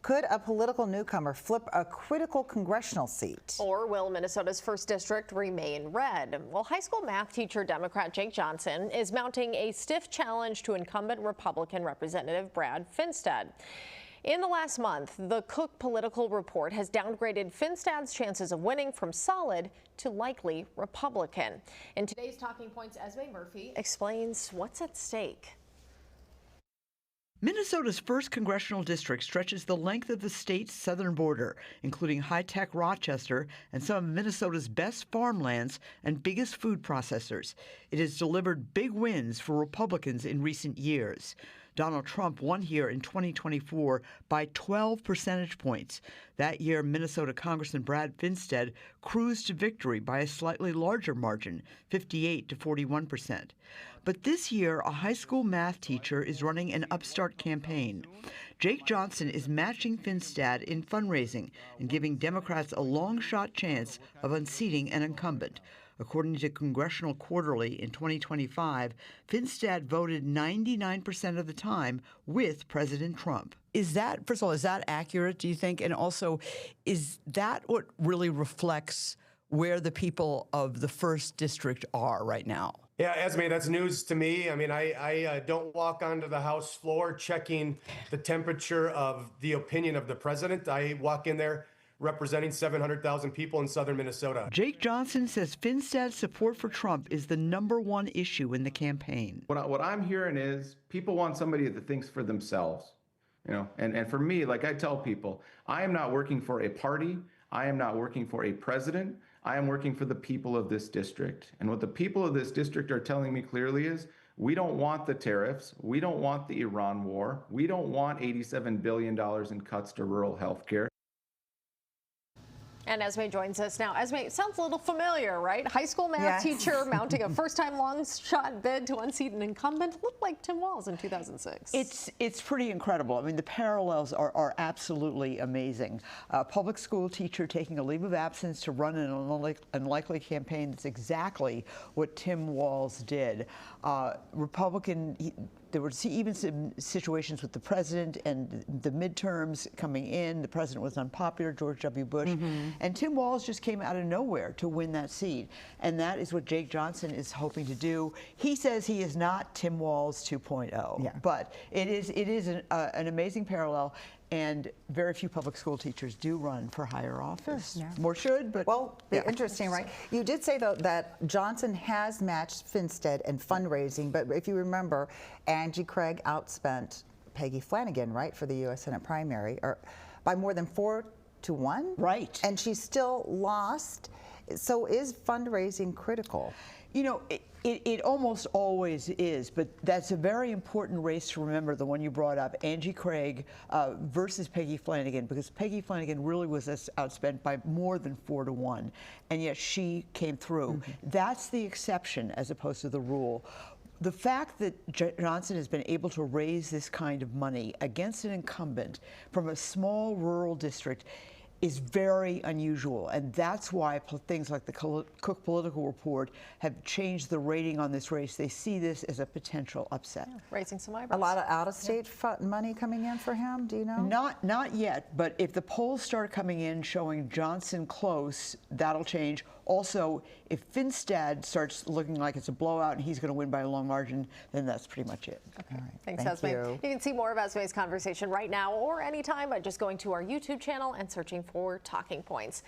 Could a political newcomer flip a critical congressional seat? Or will Minnesota's 1st District remain red? Well, high school math teacher Democrat Jake Johnson is mounting a stiff challenge to incumbent Republican Representative Brad Finstad. In the last month, the Cook Political Report has downgraded Finstad's chances of winning from solid to likely Republican. In today's Talking Points, Esme Murphy explains what's at stake. Minnesota's 1st congressional district stretches the length of the state's southern border, including high-tech Rochester and some of Minnesota's best farmlands and biggest food processors. It has delivered big wins for Republicans in recent years. Donald Trump won here in 2024 by 12 percentage points. That year, Minnesota Congressman Brad Finstad cruised to victory by a slightly larger margin, 58 to 41%. But this year, a high school math teacher is running an upstart campaign. Jake Johnson is matching Finstad in fundraising and giving Democrats a long-shot chance of unseating an incumbent. According to Congressional Quarterly in 2025, Finstad voted 99% of the time with President Trump. Is that, first of all, is that accurate, do you think? And also, is that what really reflects where the people of the 1st District are right now? Yeah, Esme, that's news to me. I mean, I don't walk onto the House floor checking the temperature of the opinion of the president. I walk in there representing 700,000 people in southern Minnesota. Jake Johnson says Finstad's support for Trump is the #1 issue in the campaign. What I'm hearing is people want somebody that thinks for themselves, you know, and for me, like I tell people, I am not working for a party. I am not working for a president. I am working for the people of this district. And what the people of this district are telling me clearly is we don't want the tariffs. We don't want the Iran war. We don't want $87 billion in cuts to rural health care. And Esme joins us now. Esme, it sounds a little familiar, right? High school math teacher mounting a first-time long-shot bid to unseat an incumbent. Looked like Tim Walz in 2006. It's pretty incredible. I mean, the parallels are absolutely amazing. A public school teacher taking a leave of absence to run an unlikely campaign. That's exactly what Tim Walz did. Republican. There were even some situations with the president and the midterms coming in. The president was unpopular, George W. Bush. And Tim Walz just came out of nowhere to win that seat. And that is what Jake Johnson is hoping to do. He says he is not Tim Walz 2.0, but it is an amazing parallel. And very few public school teachers do run for higher office. More should, but well, interesting, right? You did say though that Johnson has matched Finstad in fundraising, but if you remember, Angie Craig outspent Peggy Flanagan, right, for the U.S. Senate primary, or by more than 4 to 1. Right. And she still lost. So is fundraising critical? You know, it almost always is, but that's a very important race to remember, the one you brought up, Angie Craig versus Peggy Flanagan, because Peggy Flanagan really was outspent by more than 4 to 1, and yet she came through. That's the exception as opposed to the rule. The fact that Johnson has been able to raise this kind of money against an incumbent from a small rural district is very unusual, and that's why things like the Cook Political Report have changed the rating on this race. They see this as a potential upset. Raising some eyebrows. A lot of out-of-state money coming in for him, do you know? Not yet, but if the polls start coming in showing Johnson close, that'll change. Also, if Finstad starts looking like it's a blowout and he's going to win by a long margin, then that's pretty much it. Okay. Thanks, Esme. You can see more of Esme's conversation right now or anytime by just going to our YouTube channel and searching for Talking Points.